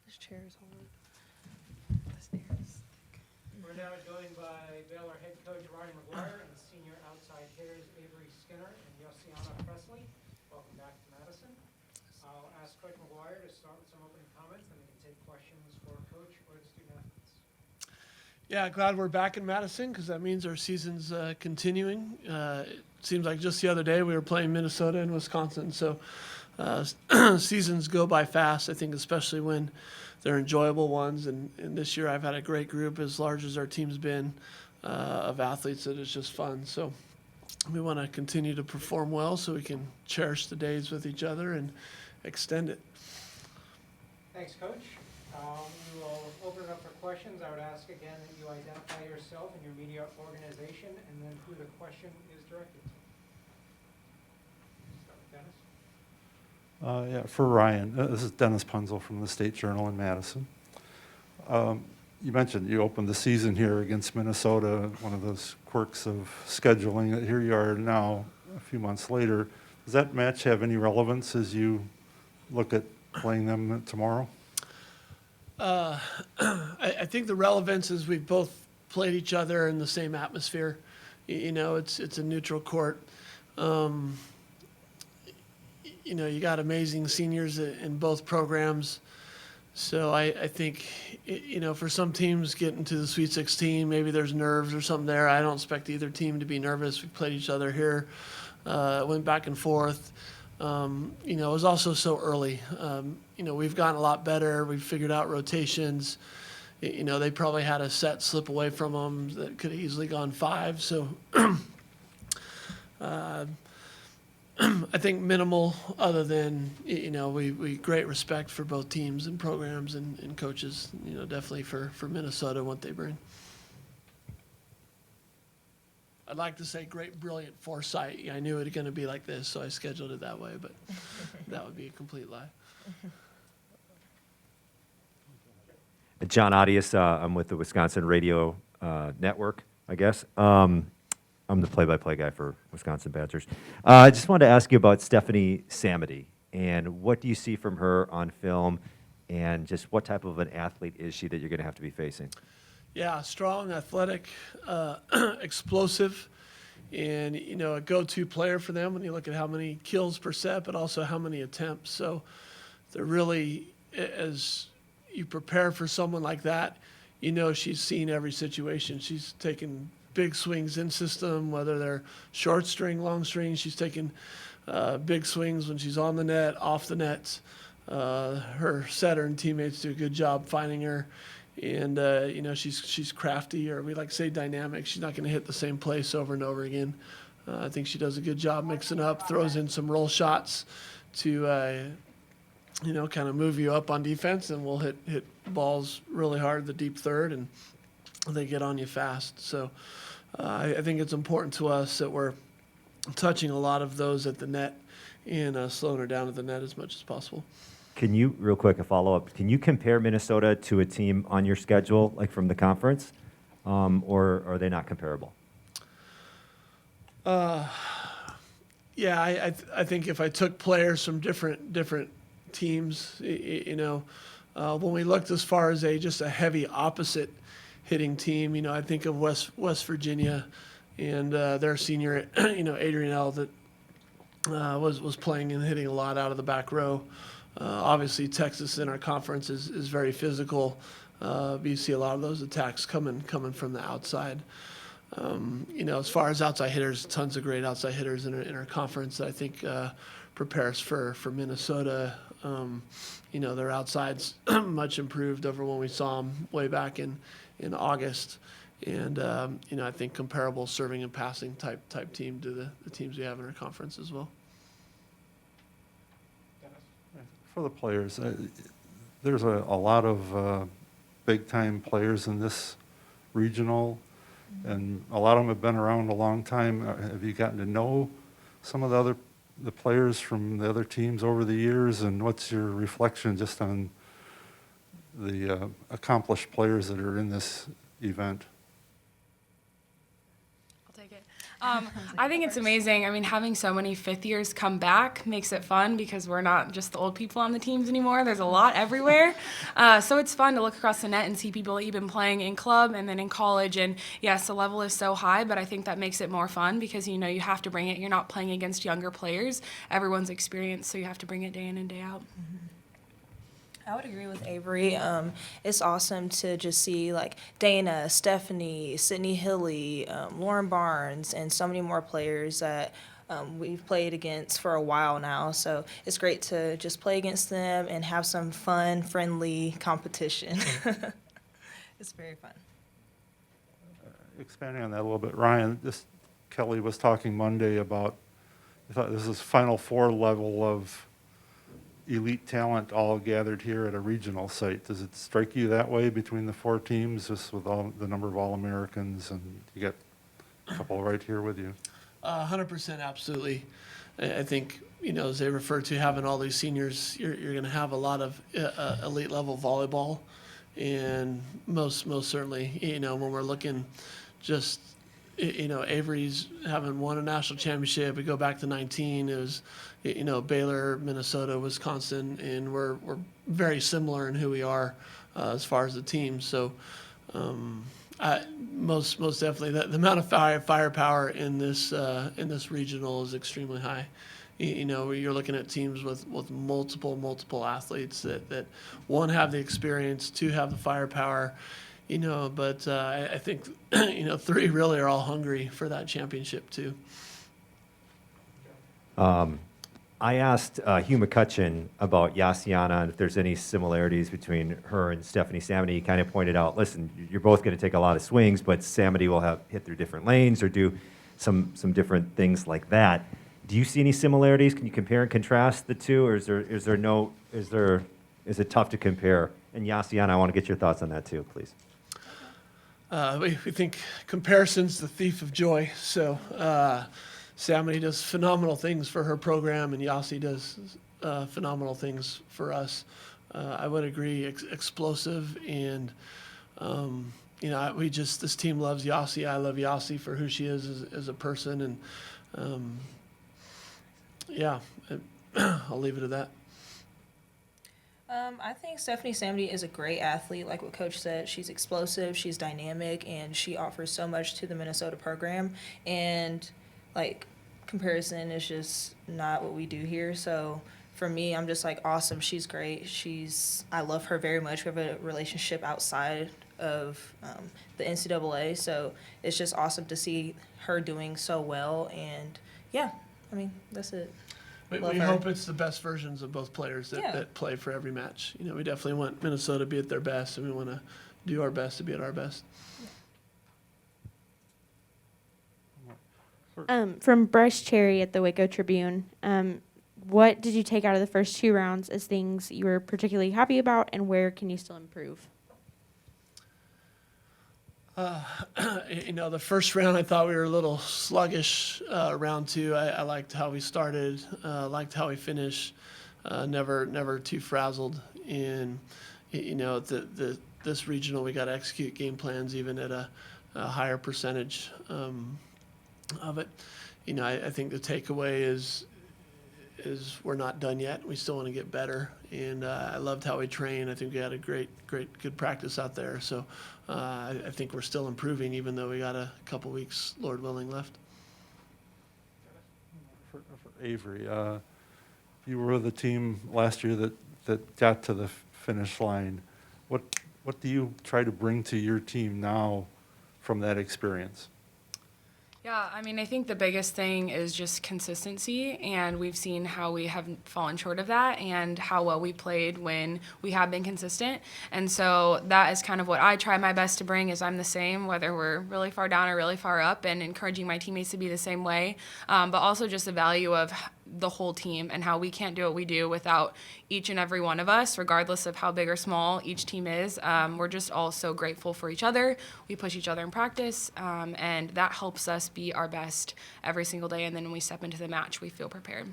This chair is holding the stairs. We're now joined by Baylor head coach Ryan McGuire and senior outside hitters Avery Skinner and Yosiana Presley. Welcome back to Madison. I'll ask Coach McGuire to start with some opening comments, then we can take questions for Coach or the student athletes. Yeah, glad we're back in Madison because that means our season's continuing. It seems like just the other day we were playing Minnesota and Wisconsin, so seasons go by fast, I think, especially when they're enjoyable ones. And this year I've had a great group, as large as our team's been, of athletes that is just fun. So we want to continue to perform well so we can cherish the days with each other and extend it. Thanks, Coach. We will open it up for questions. I would ask again that you identify yourself and your media organization and then who the question is directed to. Start with Dennis. Yeah, for Ryan, this is Dennis Punzel from the State Journal in Madison. You mentioned you opened the season here against Minnesota, one of those quirks of scheduling. Here you are now, a few months later. Does that match have any relevance as you look at playing them tomorrow? I think the relevance is we've both played each other in the same atmosphere. You know, it's a neutral court. You know, you got amazing seniors in both programs. So I think, you know, for some teams getting to the Sweet 16, maybe there's nerves or something there. I don't expect either team to be nervous. We played each other here, went back and forth. You know, it was also so early. You know, we've gotten a lot better. We've figured out rotations. You know, they probably had a set slip away from them that could have easily gone 5. So I think minimal, other than, you know, we great respect for both teams and programs and coaches, you know, definitely for Minnesota and what they bring. I'd like to say great, brilliant foresight. I knew it was going to be like this, so I scheduled it that way, but that would be a complete lie. John Audius, I'm with the Wisconsin Radio Network, I guess. I'm the play-by-play guy for Wisconsin Badgers. I just wanted to ask you about Stephanie Samity, and what do you see from her on film, and just what type of an athlete is she that you're going to have to be facing? Yeah, strong, athletic, explosive, and, you know, a go-to player for them when you look at how many kills per set, but also how many attempts. So they're really, as you prepare for someone like that, you know she's seen every situation. She's taken big swings in system, whether they're short string, long string. She's taken big swings when she's on the net, off the nets. Her setter and teammates do a good job finding her. And, you know, she's crafty, or we like to say dynamic. She's not going to hit the same place over and over again. I think she does a good job mixing up, throws in some roll shots to, you know, kind of move you up on defense, and we'll hit balls really hard the deep third, and they get on you fast. So I think it's important to us that we're touching a lot of those at the net and slowing her down at the net as much as possible. Can you, real quick, a follow-up, can you compare Minnesota to a team on your schedule, like from the conference, or are they not comparable? Yeah, I think if I took players from different teams, you know, when we looked as far as just a heavy opposite hitting team, you know, I think of West Virginia and their senior, you know, Adrian L. that was playing and hitting a lot out of the back row. Obviously, Texas in our conference is very physical. But you see a lot of those attacks coming from the outside. You know, as far as outside hitters, tons of great outside hitters in our conference that I think prepare us for Minnesota. You know, their outside's much improved over when we saw them way back in August. And, you know, I think comparable serving and passing type team to the teams we have in our conference as well. For the players, there's a lot of big-time players in this regional, and a lot of them have been around a long time. Have you gotten to know some of the players from the other teams over the years, and what's your reflection just on the accomplished players that are in this event? I'll take it. I think it's amazing. I mean, having so many fifth years come back makes it fun because we're not just the old people on the teams anymore. There's a lot everywhere. So it's fun to look across the net and see people that you've been playing in club and then in college. And yes, the level is so high, but I think that makes it more fun because, you know, you have to bring it. You're not playing against younger players. Everyone's experienced, so you have to bring it day in and day out. I would agree with Avery. It's awesome to just see like Dana, Stephanie, Sydney Hilly, Lauren Barnes, and so many more players that we've played against for a while now. So it's great to just play against them and have some fun, friendly competition. It's very fun. Expanding on that a little bit, Ryan, Kelly was talking Monday about, I thought this is Final Four level of elite talent all gathered here at a regional site. Does it strike you that way between the four teams, just with all the number of All-Americans, and you got a couple right here with you? 100%, absolutely. I think, you know, as they refer to having all these seniors, you're going to have a lot of elite level volleyball, and most certainly, you know, when we're looking just, you know, Avery's having won a national championship. We go back to 19. It was, you know, Baylor, Minnesota, Wisconsin, and we're very similar in who we are as far as the team. So, most definitely, the amount of firepower in this regional is extremely high. You know, you're looking at teams with multiple athletes that one, have the experience, two, have the firepower. You know, but I think, you know, three really are all hungry for that championship too. I asked Hugh McCutcheon about Yassiana and if there's any similarities between her and Stephanie Samity. He kind of pointed out, listen, you're both going to take a lot of swings, but Samity will have hit through different lanes or do some different things like that. Do you see any similarities? Can you compare and contrast the two, or is it tough to compare? And Yassiana, I want to get your thoughts on that too, please. We think comparison's the thief of joy. So Samity does phenomenal things for her program, and Yassi does phenomenal things for us. I would agree, explosive, and you know, this team loves Yassi. I love Yassi for who she is as a person, and yeah, I'll leave it at that. I think Stephanie Samity is a great athlete. Like what Coach said, she's explosive, she's dynamic, and she offers so much to the Minnesota program. And like comparison is just not what we do here. So for me, I'm just like, awesome. She's great. I love her very much. We have a relationship outside of the NCAA. So it's just awesome to see her doing so well. And yeah, I mean, that's it. We Love her. hope it's the best versions of both players Yeah. that play for every match. You know, we definitely want Minnesota to be at their best, and we want to do our best to be at our best. From Bryce Cherry at the Waco Tribune, what did you take out of the first two rounds as things you were particularly happy about, and where can you still improve? You know, the first round I thought we were a little sluggish. Round two, I liked how we started, liked how we finished, never too frazzled. And you know, this regional, we got to execute game plans even at a higher percentage of it. You know, I think the takeaway is we're not done yet. We still want to get better. And I loved how we trained. I think we had a good practice out there. So I think we're still improving, even though we got a couple weeks, Lord willing, left. For Avery, you were the team last year that got to the finish line. What do you try to bring to your team now from that experience? Yeah, I mean, I think the biggest thing is just consistency, and we've seen how we have fallen short of that and how well we played when we have been consistent. And so that is kind of what I try my best to bring, is I'm the same, whether we're really far down or really far up, and encouraging my teammates to be the same way, but also just the value of the whole team and how we can't do what we do without each and every one of us, regardless of how big or small each team is. We're just all so grateful for each other. We push each other in practice, and that helps us be our best every single day. And then when we step into the match, we feel prepared.